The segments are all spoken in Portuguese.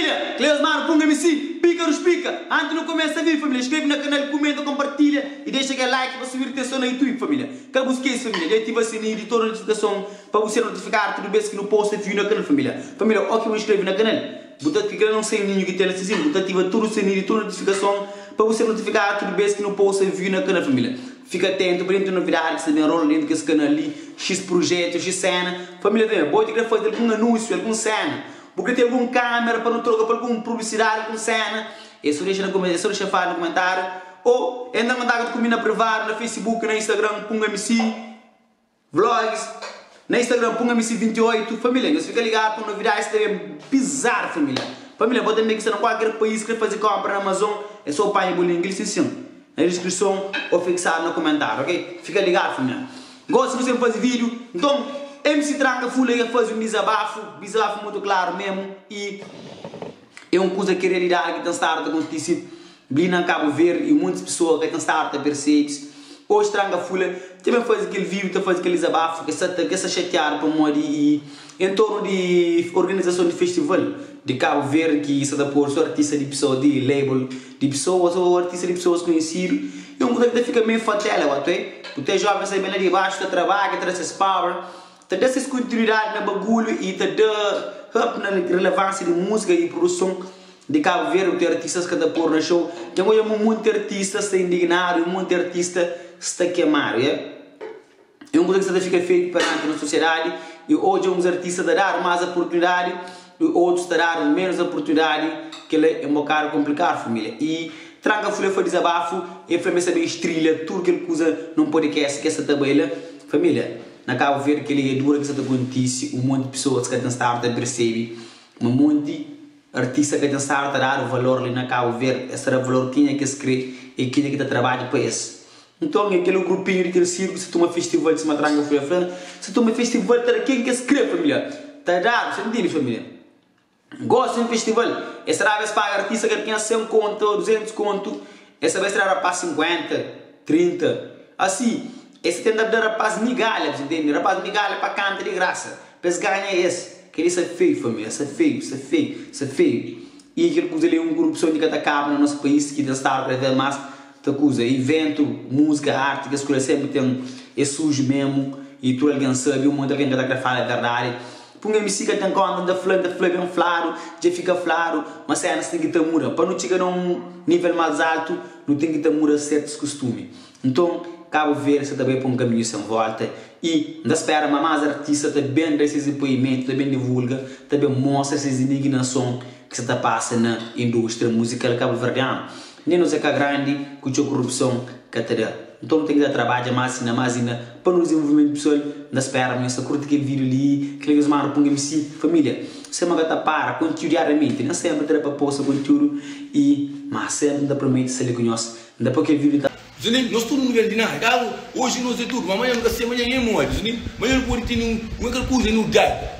Família, Cleus Mano, punga-me sim, pica-nos pica. Antes não começa a vir, família, inscreve no canal, comenta, compartilha e deixa aquele like para subir atenção no YouTube, família. Que busquei isso, família, e ativa o sininho de toda a notificação para você notificar tudo bem que não posta vídeo no canal, família. Família, ó que eu inscreve no canal. Bota que não sei o ninho que tem assim, bota ativa todo o sininho de toda a notificação para você notificar tudo bem que não posta vídeo no canal, família. Fica atento, para ter novidades, se enrola dentro desse canal ali, X projetos, X cena. Família, também, pode querer fazer algum anúncio, alguma cena. Porque tem alguma câmera para não trocar para alguma publicidade, alguma cena. É só deixa falar no comentário. Ou entra em contato comigo na privada, no Facebook, no Instagram, punga-MC Vlogs. No Instagram, punga-MC28. Família, você fica ligado para novidades também bizarras, família. Família, pode também que você não qualquer país quer fazer compra na Amazon. É só o pai em inglês, sim. Na descrição ou fixado no comentário, ok? Fica ligado, família. Gosto de você fazer vídeo. Então, MC Tranca Fula ia fazer um desabafo muito claro mesmo. E é uma coisa que a realidade que está starta a acontecer bem na Cabo Verde e muitas pessoas que estão starta a perceber. Hoje Tranca Fula também faz aquele vídeo, está fazendo aquele desabafo que está chateado para morrer e em torno de organização de festival de Cabo Verde que está por sua artista de pessoas, de label de pessoas ou artista de pessoas conhecidas. E uma coisa que fica meio fatela, porque jovem sai bem lá de baixo, está trabalha, traz esse power. Te dá essa continuidade na bagulho e te dá up na relevância de música e produção de Cabo Verde, tem artistas que estão por no show. Tem muitos artistas que estão indignados, muitos artistas que estão queimados. É uma coisa que fica feito perante a sociedade e hoje uns artistas dar mais oportunidade e outros dar menos oportunidade, que é um bocado complicado, família. E Tranca Fula foi desabafo, e foi me saber estrilha, tudo que ele usa num podcast, que essa tabela, família. Na Cabo Verde que ele é dura que isso acontece, um monte de pessoas que estão a perceber, um monte de artistas que estão a dar o valor ali na Cabo Verde, esse valor quem é que se crê e quem é que está trabalhando para isso. Então aquele grupinho, aquele circo, se toma festival de Tranca Fula, se toma festival, quem é que se crê, família? Está dado, você entende, família? Gosta de um festival, essa vez paga artista que tem 100 conto, 200 conto, essa vez para 50, 30, assim. Esse tem de dar rapaz migalha, você entende? Rapaz migalha para cantar de graça. Para ganhar esse. Que isso é feio, família. Isso é feio, isso é feio, isso é feio. E aquele coisa ali é um grupo de cada cabo no nosso país que está para ver mais da coisa. Evento, música, arte, que as coisas sempre tem é sujo mesmo. E tu alguém sabe, o mundo alguém que está falando a verdade. Põe a música tem conta da flor bem flaro, já fica flaro, mas cena tem que ter mura. Para não chegar a um nível mais alto, não tem que ter mura certos costumes. Então, Cabo Verde você também para um caminho sem volta e da espera mais artista também desses depoimentos, também divulga, também mostra essa indignação que você está passando na indústria musical cabo-verdiana. Nem nos é que grande, com a corrupção que te então tem que dar trabalho mais ainda para o desenvolvimento pessoal da espera, mas se curte aquele vídeo ali, que eles mandam para um MC, família, você não vai para conteúdo diariamente, não sempre terá para postar conteúdo e mas sempre dá para mim se ele conhece, ainda para aquele vídeo tá nós tudo não de nada. Hoje nós é tudo, amanhã nunca sei, amanhã é morte. Amanhã pode ter uma coisa não dá.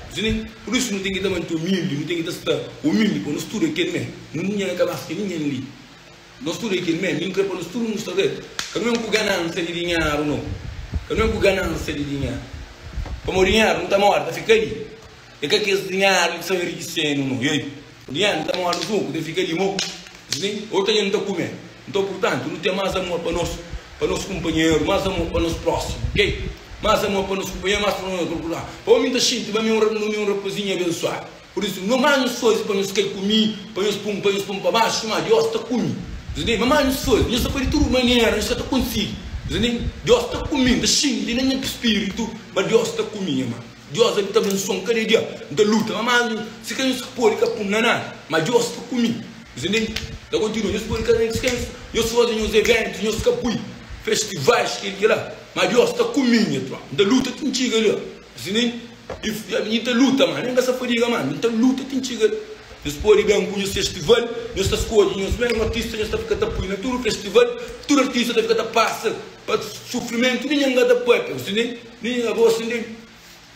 Por isso não tem que estar muito humilde, não tem que estar humilde, porque nós tudo é aquele mesmo. Não tinha acabar que ninguém ali. Nós tudo é aquele mesmo, ninguém quer para nós tudo não está certo. Que não é com ganância de dinheiro, não. Que não é com ganância de dinheiro. Para o dinheiro não está morto, fica ali. É que esse dinheiro que são enriquecendo, não. E aí, o dinheiro não está morto, não fica ali, não. Outra gente não está comendo. Então, portanto, não tem mais amor para nosso companheiro, mais amor para nosso próximo, ok? Mais amor para nosso companheiro, mais para o nosso procurar. Para mim, para mim, um rapazinho abençoado. Por isso, não mais nos coisas para nós que comer, para nós pôr para baixo, mas Deus está comigo. Mas mais nos coisas, Deus está para tudo maneira, Deus está consigo. Deus está comigo, sim, de nenhum espírito, mas Deus está comigo, mano. Deus está abençoando cada dia, da luta, mas se quer nos pôr, mas Deus está comigo. Da continua, nós podemos fazer descanso, nós fazemos uns eventos, nós capui, festivais que ele lá, mas Deus está comigo, da luta tem que chegar lá, e a minha luta, mano, nem essa fadiga, mano, então luta tem que chegar lá. Nós podemos ir com esse festival, nós estamos escolhendo, nós mesmo artistas, nós estamos ficando apoiando, todo festival, todo artista está ficando passa, para sofrimento, ninguém está apoiando, ninguém a voz,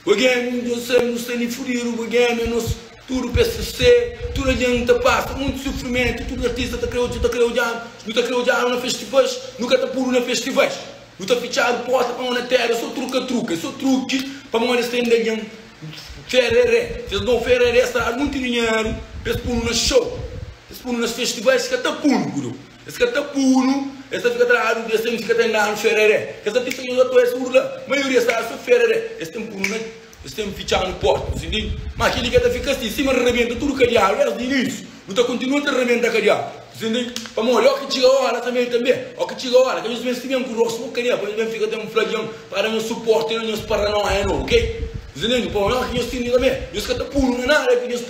o game, nós estamos nem fudido, o game, nós tudo PCC, tudo a gente passa, muito sofrimento, tudo artista está criando na festivais, nunca está puro na festivais, não está fechado porta para uma terra, só truque, para uma estender Ferreré. Vocês não Ferreré, está muito dinheiro. Eles põem no show. Eles põem nos festivais que está puno, guru. Esse que está puno, esse fica atrás, esse fica treinando no Ferreré. Esse tem que ir a tua urla. A maioria está no Ferreré. Esse tem puno, né? Esse tem fichado no porto. Mas aquele que fica assim, cima rebenta tudo que é o início. Não está continuando a rebentar que entende? Para morrer, o que chega a hora também. O que chega a hora, que nós mesmo com o rosto, porque nós fica até um flagão para nos suporte, nos paranoia, ok? Entende? Para nós que nós temos também, nós que está puro na área, que nós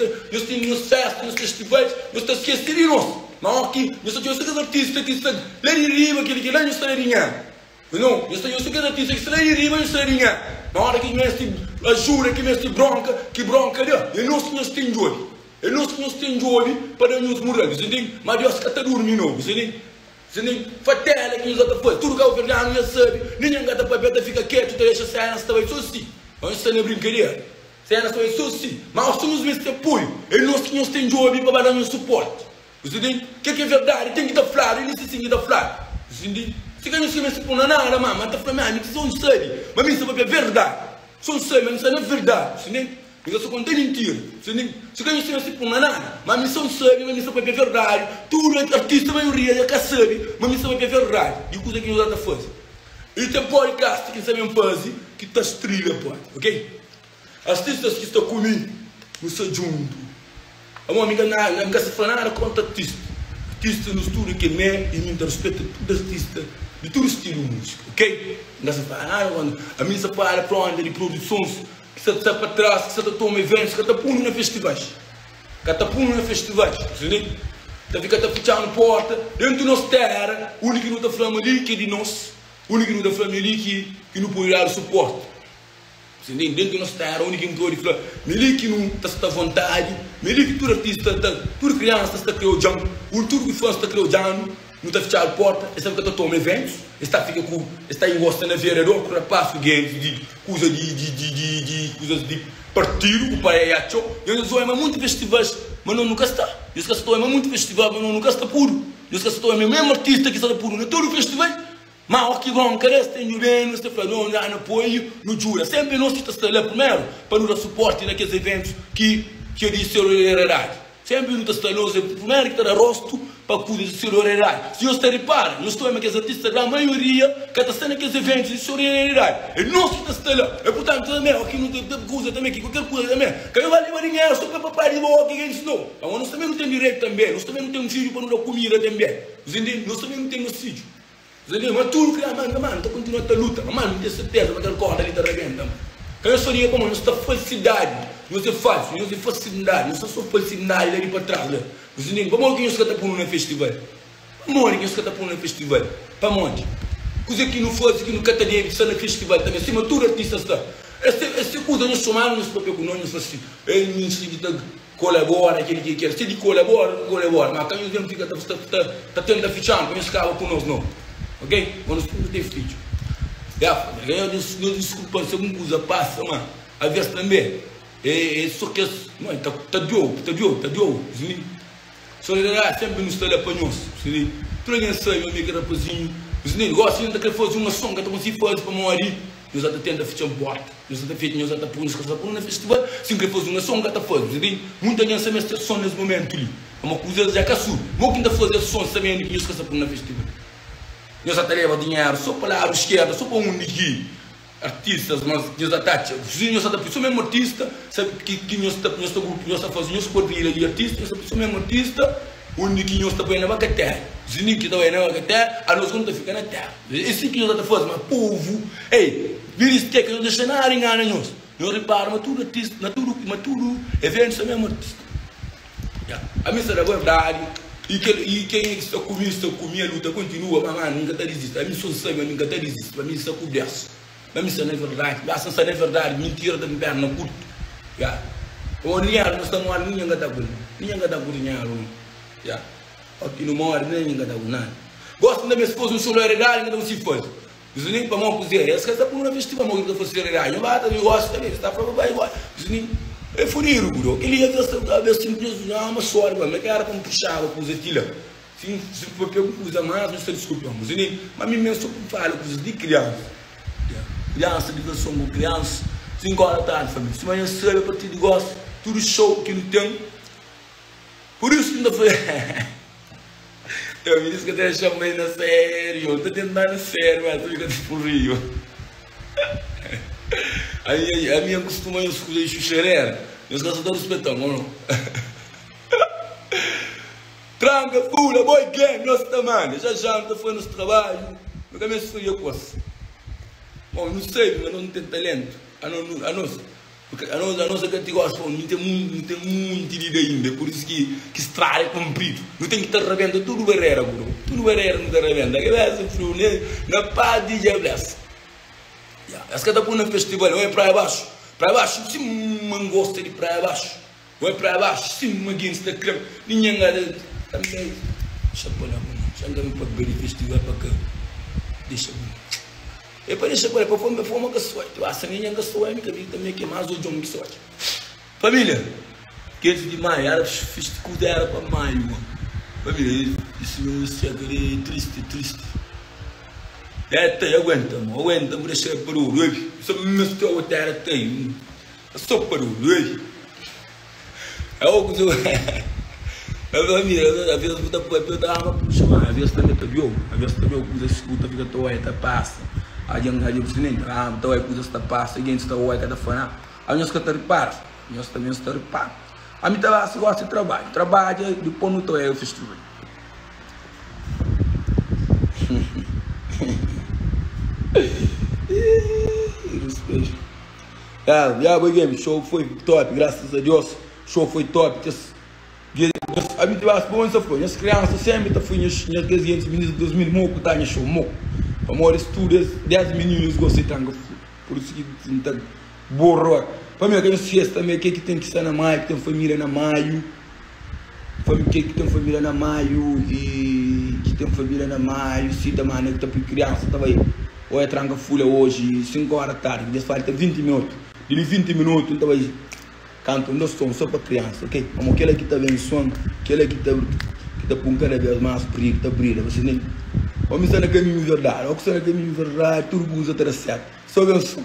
temos nos festas, nos festivais, nós estamos esquecendo de nós. Mas aqui, nós estamos os artistas, lá de riba, aquele que lá nós estamos rinhando. Não, nós estamos os artistas que lá de riba, nós estamos rinhando. Na hora que nós temos a jura, que nós temos bronca, e nós que nós temos jogo. E nós que nós temos jogo para nos morrer, entende? Mas Deus que está dormindo, entende? Fatela que nos está fazendo, tudo que o Fernando já sabe, ninguém está para beber, fica quieto, deixa sair na cidade, só assim. Mas isso não é brincadeira. Sair na cidade, só assim. Mas nós temos esse apoio, e nós que nós temos jogo para dar nosso suporte. Entende? O que é verdade? Tem que dar flare, ele se tem dar flare. Entende? Se que nós não por nada, mas está falando, mas são sério. Mas isso é verdade. São sério, mas isso não é verdade. Entende? Porque só contém mentira. Se que nós não por nada, mas isso não sabe, mas isso é verdade. Tudo artista maioria já sabe, mas isso é verdade. E o que nós estamos fazendo? E tem podcast que sabem fazer, que está estrela, ok? Artistas que estão comigo, não são juntos. A minha amiga não se fala nada contra artista. Artista no estudo que é, e me respeita todo artista, de todo estilo músico, ok? Não se fala nada, a minha se fala para onde de produções, que se está para trás, que se está toma eventos, que está pondo na festivais. Que está pondo na festivais, entendeu? Está ficando fechando porta, dentro da nossa terra, o único que não está falando ali que é de nós, o único que não está falando ali que não pode dar o suporte. Dentro da nossa terra, o único que não pode falar, melhor que não está à vontade, melhor que todo artista, toda criança está criando, tudo que faz está criando, não está fechando a porta, está ficando toma eventos, está engosta na vereador, para passo de coisas de partido, o pai é acho, eu não sou muito festivais, mas não nunca está. Eu estou muito festival, mas não nunca está puro. Eu estou mesmo artista que está puro, não todo festival. Mas o que vão querer, tem bem, nós estamos falando, não apoio, não jura. Sempre nós estamos lá primeiro para nos dar suporte naqueles eventos que eu disse solidariedade. Sempre nós estamos lá primeiro que está rosto para cuidar de solidariedade. Se você repara, nós estamos aqueles artistas da maioria que estão naqueles eventos de solidariedade. E nós que estamos lá. E portanto também, aqui não tem coisa também, que qualquer coisa também. Que eu vou levar dinheiro só para papai de boa, que eles não. Então nós também não temos direito também. Nós também não temos filho para nos dar comida também. Nós também não temos filho. Mas tudo que mano, está continuando a luta. Mano, não tem certeza, mas aquela corda ali está rebenta. Eu só digo, mano, nós falsidade. Nós é falso, nós é falsidade. Nós só falsidade ali para trás. Vamos que nós está pondo no festival. Vamos que nós está pondo no festival. Para onde? Coisa que não faz, que não cata dinheiro, que está no festival também. Acima de tudo, artista está. Essa coisa nós somamos, nós próprios com nós, nós assim. Ele não colabora, aquele que quer. Se ele colabora. Mas quando ele fica, está tendo a fichar, não escava com nós, não. Ok? Quando não tem filho. Eu desculpa se alguma coisa passa, mano. A vez também. É só que mano, tá diogo. Solidariedade sempre nos está lá para nós. Tudo alguém sabe, meu amigo, rapazinho. Os negócios ainda querem fazer uma som que estão assim fazer para morrer. Nós já tendo a fechar porta. Nós já feito, nós já está por no festival. Se quer fazer uma som que está fazendo. Muita gente sabe essa som nesse momento ali. É uma coisa já que é sua. Vou que ainda fazer som sabendo que nós está por no festival. Nós até leva dinheiro só para a esquerda, só para um aqui. Artistas, mas nós até sou mesmo artista, sabe que nós está fazendo os corpos de artista, nós sou mesmo artista, onde que nós está bem na terra. Os que estão bem na terra, a nós não está ficando na terra. Esse que nós está fazendo, mas povo, ei, vira isso que nós deixamos nada engana nós. Nós reparamos, tudo artista, tudo eventos é mesmo artista. A missa da verdade. E quem está comigo, a luta continua, mas nunca está resistindo. A mim só sabe, mas nunca está resistindo. Para mim isso é coberto. Para mim isso não é verdade. Essa não é verdade, mentira da minha perna curta. O dinheiro, nós estamos lá, ninguém está com dinheiro. Aqui no moro, ninguém está com nada. Gosto da minha esposa, não sou solidariedade, não se faz. Os nem para mão cozer, essa casa está por uma festival, mas não fosse solidariedade. Eu gosto também, está para vai igual. É furido, bro. Ele ia ver simplesmente uma sorte, mas que era como puxava com os etilas. Se for pego coisa mais, não se desculpamos. Mas mim mesmo só falo coisas de criança. Criança, diversão com criança. 5 horas da tarde, família. Se amanhã cedo, a partir de gosto, tudo show que não tem. Por isso que ainda foi. Eu me disse que até chamei na sério. Eu estou tentando na sério, mas estou ficando por rio. A minha costuma escutar isso xerera. Meus caçadores respeitam, ou não? Tranca, fula, boy gang, nosso tamanho. Já não foi nosso trabalho. Nunca me sou eu com você. Bom, não sei, mas não tem talento. A nossa categoria não tem muito de ainda. Por isso que estrada é comprido. Não tem que estar revendo tudo barreira, bro. Tudo barreira não está revendo. Aquela é frio, né? Na paz de Jabless. As que estão no festival, ou é praia abaixo. Praia abaixo, se não gosta de praia abaixo. Ou é praia abaixo, se não gosta de creme. Ninguém gada. Também. Deixa para lá, mano. Já não me pode ver o festival para cá. Deixa, mano. E para deixar para forma que sorte. A saninha que sorte, que vi também que mais o John que sorte. Família, 15 de maio, era festival era para maio, mano. Família, isso é triste. Aguenta, mano. Aguenta, me deixa para o rei. Só me estou a terra tem. Só para o rei. É algo que a família, às vezes você pode dar uma puxada, às vezes também está viu, às vezes também você escuta, fica toda hora, passa. A gente você nem tá, então é coisa está passa, a gente está hoje cada fã, a gente está reparo, a gente também está reparo. A mim tá se gosta de trabalho, depois não estou eu festival. Boy Game, show foi top, graças a Deus, show foi top. A mim tá bom essa foi, as crianças sempre tá fui nas gazetas meninos 2000 moco tá em show moco. Amor estudos 10 meninos gostei tanto, por isso que tá borro. Família que não esquece também que tem que estar na maio, que tem família na maio. Família que tem família na maio e que tem família na maio, se da maneira que tá para criança tava aí. Ou é tranca fula hoje, 5 horas da tarde, depois falta 20 minutos. De 20 minutos então vai cantando som só para criança, ok? Como aquele que está vendo som, aquele que está com cada vez mais brilha, você nem. Vamos estar no caminho verdade, ou que está no caminho verdade, tudo usa terá certo. Só bem som.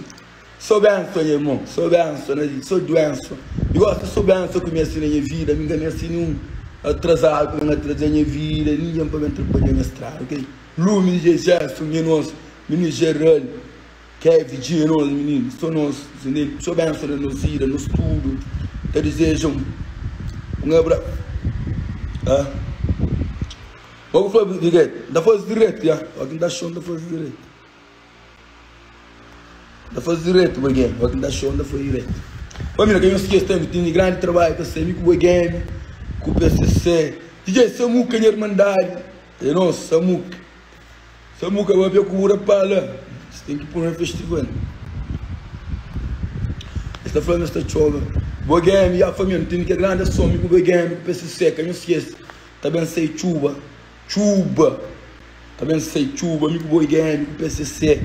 Sou benção, irmão. Sou benção, sou doença. Eu gosto de sou benção que me assina a minha vida, me engana assim atrasado, para me atrasar a minha vida, ninguém para me atrapalhar a minha estrada, ok? Lume de Jesus, menino geral, Kevin, Gino, menino, sou nosso, sou benção na nossa vida, no estudo, te desejam um abraço. Vamos falar direito, da força direito, já, aqui dá show da força direito. Da força direito, Boy Game, aqui dá show da força direito. Família, quem não esquece, tem grande trabalho, que você com o Boy Game, com o PCC, DJ Samuca, minha irmandade, é nosso, Samuca. Samuca vai ver com o Urapala, você tem que pôr no festival. Esta falando esta chova. Boy Game, e a família, tem que grande som com o Boy Game, com o PCC, quem não esquece, também sei chuva. Também sei chuva, amigo Boy Game, com o PCC,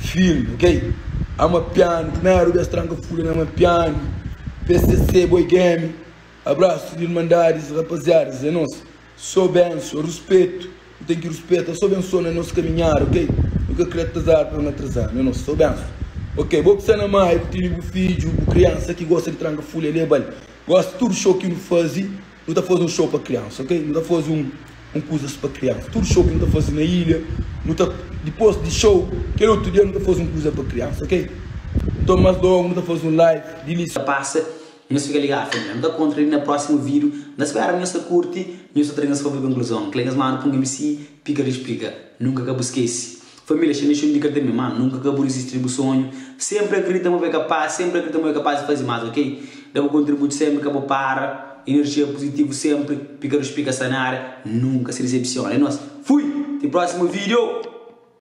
filme, ok? Ama piano, primeiro vez tranca fúria, ama piano, PCC, Boy Game, abraço de irmandades, rapaziadas, é nosso, sou benção, respeito, tem que respeitar, sou benção no nosso caminhar, ok? Nunca queria atrasar para não atrasar, é nosso, sou benção. Ok, vou pensar na mãe, tenho um filho, uma criança que gosta de tranca fúria, gosta de tudo show que não faz, não está fazendo um show para criança, ok? Não está fazendo coisas para criança. Tudo show que não está fazendo na ilha, não está, depois de show, que outro dia não está fazendo coisa para criança, ok? Então, mais logo, não está fazendo live, delícia. Passa, não se fica ligado, família. Não está contra ele no próximo vídeo. Não se espera, não se curte, não se treina sobre a conclusão. Clica mano, põe MC, pica e explica. Nunca acabou esquece. Família, se não dica de mim, mano, nunca acabou esse tipo de sonho. Sempre acredita que é capaz, sempre acredita que é capaz de fazer mais, ok? Dá um contributo sempre, acabou para. Energia positiva sempre, pica-nos pica sanar, nunca se decepciona. É nosso. Fui! Até o próximo vídeo!